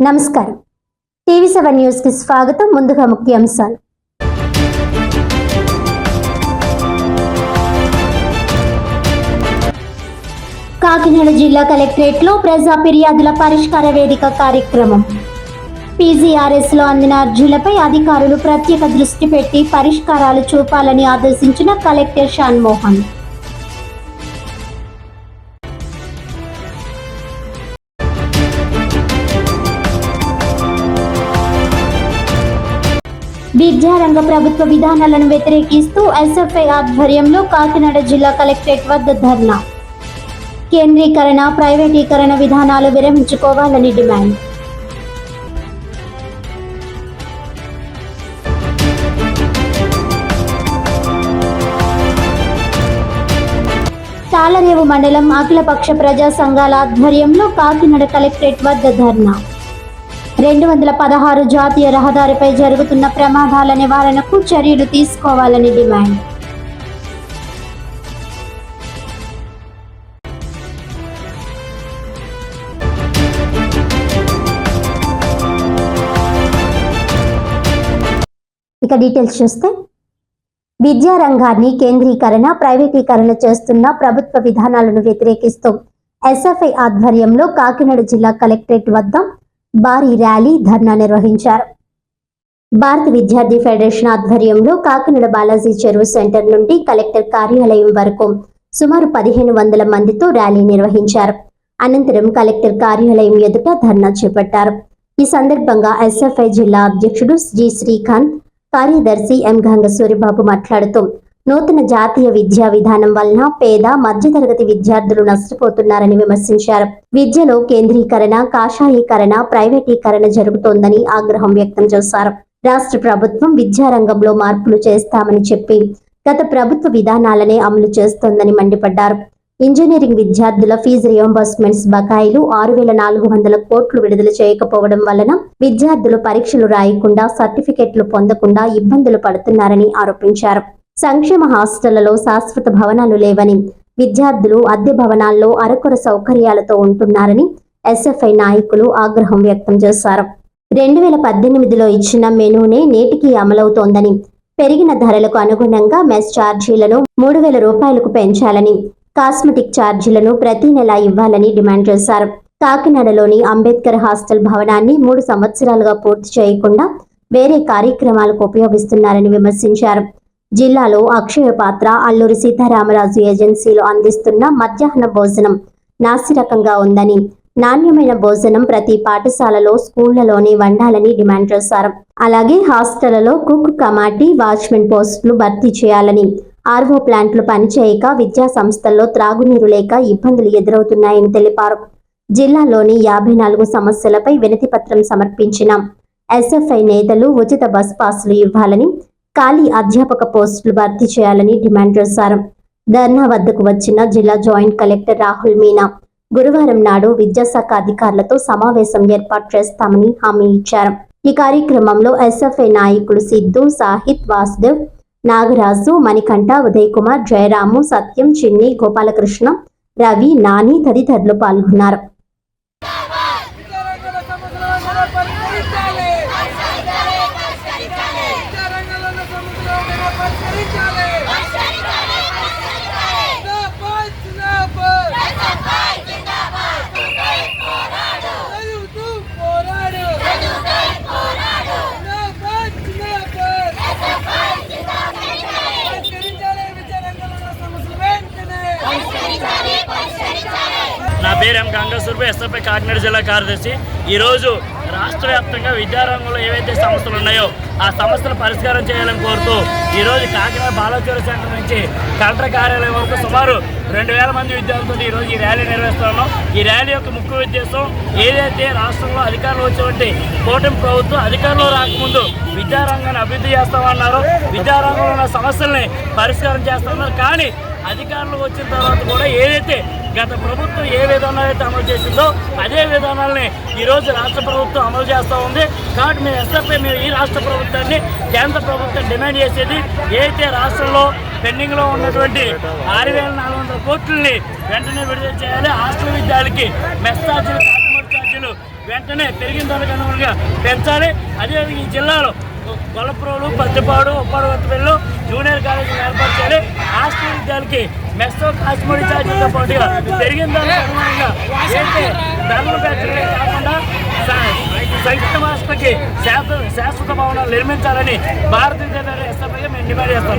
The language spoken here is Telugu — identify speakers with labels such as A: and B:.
A: నమస్కారం. టీవీ7 న్యూస్ కి స్వాగతం. ముందుగా ముఖ్యాంశాలు. కాకినాడ జిల్లా కలెక్టరేట్ లో ప్రజా ఫిర్యాదుల పరిష్కార వేదిక కార్యక్రమం. PGRS లో అందిన అర్జీలపై అధికారులు ప్రత్యేక దృష్టి పెట్టి పరిష్కారాలు చూపాలని ఆదేశించిన కలెక్టర్ షాన్మోహన్. విద్యారంగ ప్రభుత్వ విధానాలను వ్యతిరేకిస్తూ SFI ఆధ్వర్యంలో కాకినాడ జిల్లా కలెక్టరేట్ వద్ద ధర్నా. కేంద్రీకరణ, ప్రైవేటీకరణ విధానాలు విరమించుకోవాలని డిమాండ్. తాళరేవు మండలం అఖిలపక్ష ప్రజా సంఘాల ఆధ్వర్యంలో కాకినాడ కలెక్టరేట్ వద్ద ధర్నా. 216 జాతీయ రహదారిపై జరుగుతున్న ప్రమాదాల నివారణకు చర్యలు తీసుకోవాలని డిమాండ్. ఇక డీటెయిల్స్ చూస్తే, విద్యారంగాన్ని కేంద్రీకరణ, ప్రైవేటీకరణ చేస్తున్న ప్రభుత్వ విధానాలను వ్యతిరేకిస్తూ SFI ఆధ్వర్యంలో కాకినాడ జిల్లా కలెక్టరేట్ వద్ద భారీ ర్యాలీ, ధర్నా నిర్వహించారు. భారత విద్యార్థి ఫెడరేషన్ ఆధ్వర్యంలో కాకినాడ బాలాజీ చెరువు సెంటర్ నుండి కలెక్టర్ కార్యాలయం వరకు సుమారు 1500 మందితో ర్యాలీ నిర్వహించారు. అనంతరం కలెక్టర్ కార్యాలయం ఎదుట ధర్నా చేపట్టారు. ఈ సందర్భంగా SFI జిల్లా అధ్యక్షుడు జి శ్రీకాంత్, కార్యదర్శి ఎం గంగ సూరిబాబు మాట్లాడుతూ, నూతన జాతీయ విద్యా విధానం వలన పేద, మధ్యతరగతి విద్యార్థులు నష్టపోతున్నారని విమర్శించారు. విద్యలో కేంద్రీకరణ, కాషాయీకరణ, ప్రైవేటీకరణ జరుగుతోందని ఆగ్రహం వ్యక్తం చేశారు. రాష్ట్ర ప్రభుత్వం విద్యారంగంలో మార్పులు చేస్తామని చెప్పి గత ప్రభుత్వ విధానాలనే అమలు చేస్తోందని మండిపడ్డారు. ఇంజనీరింగ్ విద్యార్థుల ఫీజు రియంబర్స్మెంట్స్ బకాయిలు 6400 కోట్లు విడుదల చేయకపోవడం వలన విద్యార్థులు పరీక్షలు రాయకుండా, సర్టిఫికెట్లు పొందకుండా ఇబ్బందులు పడుతున్నారని ఆరోపించారు. సంక్షేమ హాస్టళ్లలో శాశ్వత భవనాలు లేవని, విద్యార్థులు అద్దె భవనాల్లో అరకొర సౌకర్యాలతో ఉంటున్నారని SFI నాయకులు ఆగ్రహం వ్యక్తం చేశారు. 2018లో ఇచ్చిన మెనూనే నేటికి అమలవుతోందని, పెరిగిన ధరలకు అనుగుణంగా మెస్ ఛార్జీలను 3000 రూపాయలకు పెంచాలని, కాస్మెటిక్ ఛార్జీలను ప్రతి నెల ఇవ్వాలని డిమాండ్ చేశారు. కాకినాడలోని అంబేద్కర్ హాస్టల్ భవనాన్ని 3 సంవత్సరాలుగా పూర్తి చేయకుండా వేరే కార్యక్రమాలకు ఉపయోగిస్తున్నారని విమర్శించారు. జిల్లాలో అక్షయ పాత్ర, అల్లూరి సీతారామరాజు ఏజెన్సీలో అందిస్తున్న మధ్యాహ్న భోజనం నాసిరకంగా ఉందని, నాణ్యమైన భోజనం ప్రతి పాఠశాలలో, స్కూళ్లలోనే వండాలని డిమాండ్ చేశారు. అలాగే హాస్టళ్లలో కుక్, కమాటీ, వాచ్మెన్ పోస్టులు భర్తీ చేయాలని, RO ప్లాంట్లు పనిచేయక విద్యా సంస్థల్లో త్రాగునీరు లేక ఇబ్బందులు ఎదురవుతున్నాయని తెలిపారు. జిల్లాలోని 54 సమస్యలపై వినతి పత్రం సమర్పించిన SFI నేతలు ఉచిత బస్ పాసులు ఇవ్వాలని, ఖాళీ అధ్యాపక పోస్టులు భర్తీ చేయాలని డిమాండ్ చేశారు. ధర్నా వద్దకు వచ్చిన జిల్లా జాయింట్ కలెక్టర్ రాహుల్ మీనా గురువారం నాడు విద్యాశాఖ అధికారులతో సమావేశం ఏర్పాటు చేస్తామని హామీ ఇచ్చారు. ఈ కార్యక్రమంలో SFI నాయకులు సిద్ధు, సాహిత్, వాసుదేవ్, నాగరాజు, మణికంఠ, ఉదయ్ కుమార్, జయరాము, సత్యం, చిన్ని, గోపాలకృష్ణ, రవి, నాని తదితరులు పాల్గొన్నారు.
B: నా పేరు ఎం గంగ సూరిబాబు, SFI కాకినాడ జిల్లా కార్యదర్శి. ఈరోజు రాష్ట్ర వ్యాప్తంగా విద్యారంగంలో ఏవైతే సమస్యలు ఉన్నాయో ఆ సమస్యలు పరిష్కారం చేయాలని కోరుతూ ఈరోజు కాకినాడ బాలాజీ చెరువు సెంటర్ నుంచి కలెక్టర్ కార్యాలయం వరకు సుమారు 2000 మంది విద్యార్థులతో ఈరోజు ఈ ర్యాలీ నిర్వహిస్తున్నాం. ఈ ర్యాలీ యొక్క ముఖ్య ఉద్దేశం, ఏదైతే రాష్ట్రంలో అధికారంలో వచ్చేటువంటి కూటమి ప్రభుత్వం అధికారంలో రాకముందు విద్యారంగాన్ని అభివృద్ధి చేస్తామన్నారు, విద్యారంగంలో ఉన్న సమస్యల్ని పరిష్కారం చేస్తామన్నారు. కానీ అధికారంలో వచ్చిన తర్వాత కూడా ఏదైతే గత ప్రభుత్వం ఏ విధానాలు అయితే అమలు చేసిందో అదే విధానాలని ఈరోజు రాష్ట్ర ప్రభుత్వం అమలు చేస్తూ ఉంది. కాబట్టి మేము SFI ఈ రాష్ట్ర ప్రభుత్వాన్ని, కేంద్ర ప్రభుత్వం డిమాండ్ చేసేది, ఏదైతే రాష్ట్రంలో పెండింగ్లో ఉన్నటువంటి 6400 కోట్లని వెంటనే విడుదల చేయాలి. హాస్టల్ విద్యార్థులకి మెస్ ఛార్జీలు, కాస్మెటిక్ ఛార్జీలు వెంటనే వెంటనే పెరిగిన ధరకు అనుగుణంగా పెంచాలి. అదేవిధంగా ఈ జిల్లాలో గొల్లప్రోలు, పత్తిపాడు, ఉప్పాడు, కొత్తపల్లిలో జూనియర్ కాలేజీలు ఏర్పాటు చేయాలి. హాస్టల్ విద్యార్థులకి మెస్సో కాస్మోడి ఛార్జీలతో పాటుగా పెరిగిన ధరకు అనుగుణంగా ఏంటి ధరలు పెంచడమే కాకుండా సంక్షేమ హాస్టల్కి శాశ్వత భవనాలు నిర్మించాలని భారతీయ జనతా పార్టీ ఎస్ఎఫ్ఐగా మేము డిమాండ్ చేస్తాం.